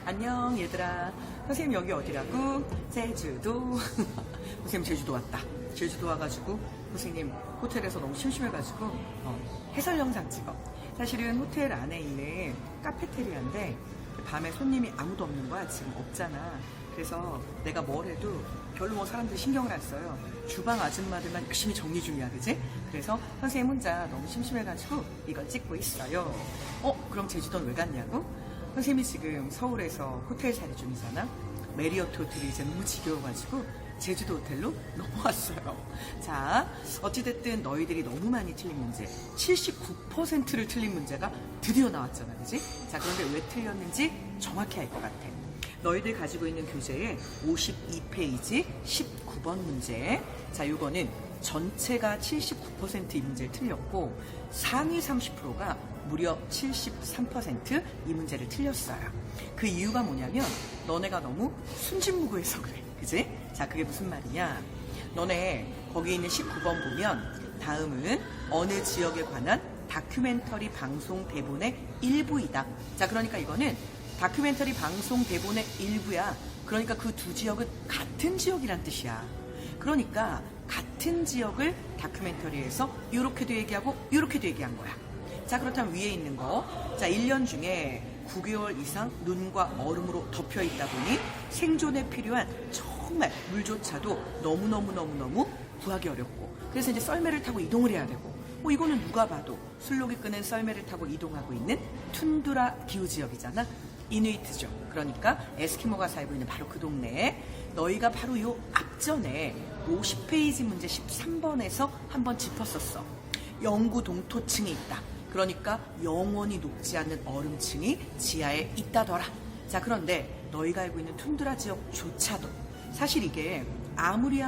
안녕 얘들아. 선생님 여기 어디라고? 제주도. 선생님 제주도 왔다. 제주도 와가지고 선생님 호텔에서 너무 심심해가지고 해설 영상 찍어. 사실은 호텔 안에 있는 카페테리아인데 밤에 손님이 아무도 없는 거야. 지금 없잖아. 그래서 내가 뭘 해도 별로 뭐 사람들이 신경을 안 써요. 주방 아줌마들만 열심히 정리 중이야, 그지? 그래서 선생님 혼자 너무 심심해가지고 이걸 찍고 있어요. 그럼 제주도는 왜 갔냐고? 선생님이 지금 서울에서 호텔 살이 중이잖아. 메리어트 호텔이 이제 너무 지겨워가지고 제주도 호텔로 넘어왔어요. 자, 어찌됐든 너희들이 너무 많이 틀린 문제, 79%를 틀린 문제가 드디어 나왔잖아, 그지? 자, 그런데 왜 틀렸는지 정확히 알 것 같아. 너희들 가지고 있는 교재에 52페이지 19번 문제. 자, 요거는 전체가 79%이 문제를 틀렸고 상위 30%가 무려 73%이 문제를 틀렸어요. 그 이유가 뭐냐면 너네가 너무 순진무구해서 그래. 그지? 자, 그게 무슨 말이냐? 너네 거기 있는 19번 보면 다음은 어느 지역에 관한 다큐멘터리 방송 대본의 일부이다. 자, 그러니까 이거는 다큐멘터리 방송 대본의 일부야. 그러니까 그 두 지역은 같은 지역이란 뜻이야. 그러니까 같은 지역을 다큐멘터리에서 이렇게도 얘기하고 이렇게도 얘기한 거야. 자, 그렇다면 위에 있는 거. 자, 1년 중에 9개월 이상 눈과 얼음으로 덮여 있다 보니 생존에 필요한 정말 물조차도 너무너무 구하기 어렵고, 그래서 이제 썰매를 타고 이동을 해야 되고, 이거는 누가 봐도 술록이 끄는 썰매를 타고 이동하고 있는 툰드라 기후지역이잖아. 이누이트죠. 그러니까 에스키모가 살고 있는 바로 그 동네에 너희가 바로 요 앞전에 50페이지 문제 13번에서 한번 짚었었어. 영구 동토층이 있다. 그러니까 영원히 녹지 않는 얼음층이 지하에 있다더라. 자, 그런데 너희가 알고 있는 툰드라 지역조차도 사실 이게 아무리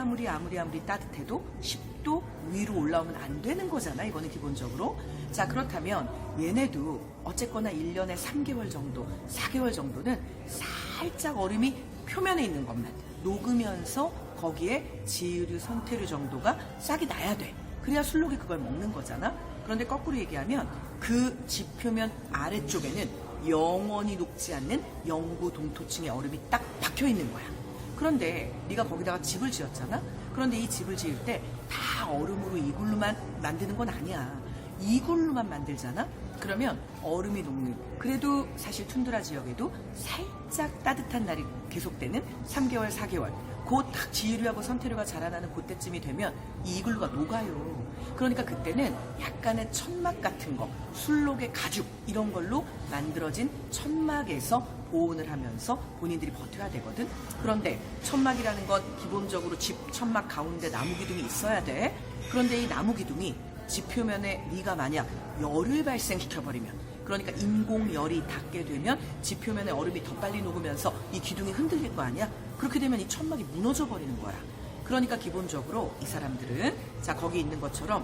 따뜻해도 10도 위로 올라오면 안 되는 거잖아. 이거는 기본적으로. 자, 그렇다면 얘네도 어쨌거나 1년에 3개월 정도, 4개월 정도는 살짝 얼음이 표면에 있는 것만 녹으면서 거기에 지유류, 선태류 정도가 싹이 나야 돼. 그래야 술록이 그걸 먹는 거잖아. 그런데 거꾸로 얘기하면 그 지표면 아래쪽에는 영원히 녹지 않는 영구 동토층의 얼음이 딱 박혀 있는 거야. 그런데 네가 거기다가 집을 지었잖아. 그런데 이 집을 지을 때 다 얼음으로 이글루만 만드는 건 아니야. 이글루만 만들잖아. 그러면 얼음이 녹는, 그래도 사실 툰드라 지역에도 살짝 따뜻한 날이 계속되는 3개월, 4개월, 곧 딱 지유류하고 선태류가 자라나는 그때쯤이 되면 이 이글루가 녹아요. 그러니까 그때는 약간의 천막 같은 거, 술록의 가죽 이런 걸로 만들어진 천막에서 보온을 하면서 본인들이 버텨야 되거든. 그런데 천막이라는 건 기본적으로 집 천막 가운데 나무 기둥이 있어야 돼. 그런데 이 나무 기둥이 집 표면에 네가 만약 열을 발생시켜버리면, 그러니까 인공열이 닿게 되면 집 표면에 얼음이 더 빨리 녹으면서 이 기둥이 흔들릴 거 아니야? 그렇게 되면 이 천막이 무너져 버리는 거야. 그러니까 기본적으로 이 사람들은, 자, 거기 있는 것처럼,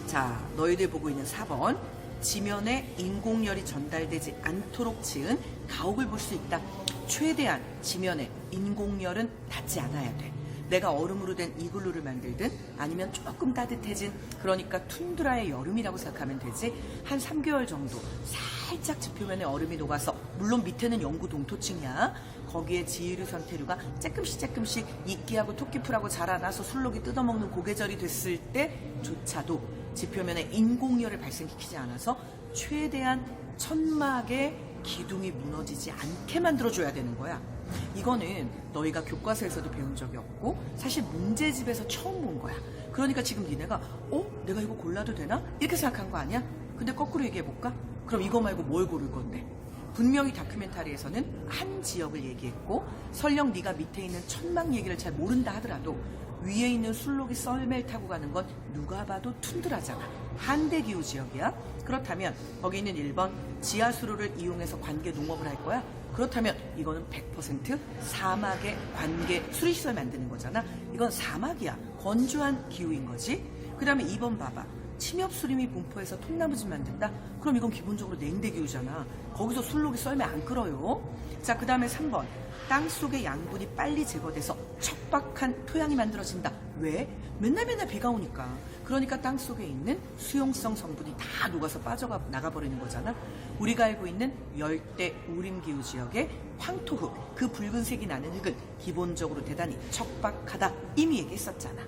자, 너희들 보고 있는 4번, 지면에 인공열이 전달되지 않도록 지은 가옥을 볼 수 있다. 최대한 지면에 인공열은 닿지 않아야 돼. 내가 얼음으로 된 이글루를 만들든 아니면 조금 따뜻해진, 그러니까 툰드라의 여름이라고 생각하면 되지. 한 3개월 정도 살짝 지표면에 얼음이 녹아서, 물론 밑에는 영구 동토층이야. 거기에 지유류, 선태류가 조금씩 이끼하고 토끼풀하고 자라나서 술록이 뜯어먹는 고계절이 됐을 때조차도 지표면에 인공열을 발생시키지 않아서 최대한 천막의 기둥이 무너지지 않게 만들어줘야 되는 거야. 이거는 너희가 교과서에서도 배운 적이 없고 사실 문제집에서 처음 본 거야. 그러니까 지금 니네가 내가 이거 골라도 되나? 이렇게 생각한 거 아니야? 근데 거꾸로 얘기해볼까? 그럼 이거 말고 뭘 고를 건데? 분명히 다큐멘터리에서는 한 지역을 얘기했고 설령 네가 밑에 있는 천막 얘기를 잘 모른다 하더라도 위에 있는 술록이 썰매를 타고 가는 건 누가 봐도 툰드라잖아. 한대기후 지역이야. 그렇다면 거기 있는 1번 지하수로를 이용해서 관계 농업을 할 거야. 그렇다면 이거는 100% 사막의 관계 수리시설 만드는 거잖아. 이건 사막이야. 건조한 기후인 거지. 그 다음에 2번 봐봐. 침엽수림이 분포해서 통나무집 만든다? 그럼 이건 기본적으로 냉대기후잖아. 거기서 술록이 썰매 안 끓어요. 자, 그 다음에 3번. 땅속의 양분이 빨리 제거돼서 척박한 토양이 만들어진다. 왜? 맨날 비가 오니까. 그러니까 땅 속에 있는 수용성 성분이 다 녹아서 나가버리는 거잖아. 우리가 알고 있는 열대 우림기후 지역의 황토흙, 그 붉은색이 나는 흙은 기본적으로 대단히 척박하다 이미 얘기했었잖아.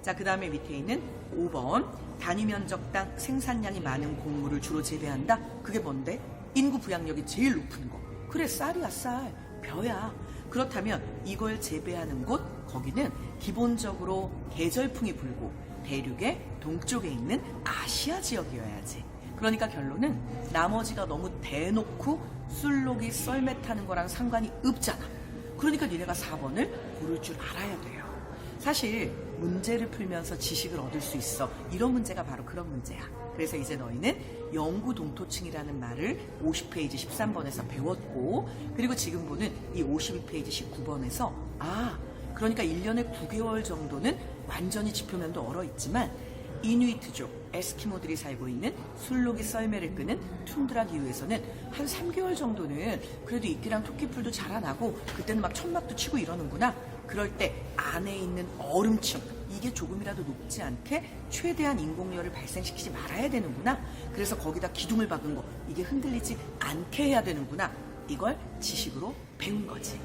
자, 그 다음에 밑에 있는 5번 단위 면적당 생산량이 많은 곡물을 주로 재배한다. 그게 뭔데? 인구 부양력이 제일 높은 거. 그래, 쌀이야, 쌀. 벼야. 그렇다면 이걸 재배하는 곳, 거기는 기본적으로 계절풍이 불고 대륙의 동쪽에 있는 아시아 지역이어야지. 그러니까 결론은 나머지가 너무 대놓고 술록이 썰매 타는 거랑 상관이 없잖아. 그러니까 니네가 4번을 고를 줄 알아야 돼요. 사실 문제를 풀면서 지식을 얻을 수 있어. 이런 문제가 바로 그런 문제야. 그래서 이제 너희는 영구 동토층이라는 말을 50페이지 13번에서 배웠고, 그리고 지금 보는 이 52페이지 19번에서 그러니까 1년에 9개월 정도는 완전히 지표면도 얼어있지만 이누이트족, 에스키모들이 살고 있는 술록이 썰매를 끄는 툰드라 기후에서는 한 3개월 정도는 그래도 이끼랑 토끼풀도 자라나고 그때는 막 천막도 치고 이러는구나. 그럴 때 안에 있는 얼음층, 이게 조금이라도 높지 않게 최대한 인공열을 발생시키지 말아야 되는구나. 그래서 거기다 기둥을 박은 거, 이게 흔들리지 않게 해야 되는구나. 이걸 지식으로 배운 거지.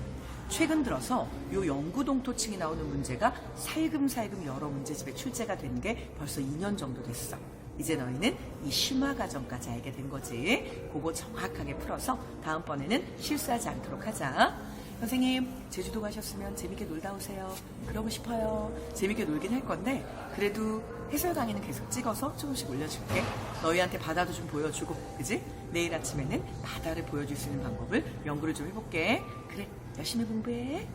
최근 들어서 요 영구동토층이 나오는 문제가 살금살금 여러 문제집에 출제가 된 게 벌써 2년 정도 됐어. 이제 너희는 이 심화 과정까지 알게 된 거지. 그거 정확하게 풀어서 다음번에는 실수하지 않도록 하자. 선생님, 제주도 가셨으면 재밌게 놀다 오세요. 그러고 싶어요. 재밌게 놀긴 할 건데 그래도 해설 강의는 계속 찍어서 조금씩 올려줄게. 너희한테 바다도 좀 보여주고, 그지? 내일 아침에는 바다를 보여줄 수 있는 방법을 연구를 좀 해볼게. 그래, 열심히 공부해.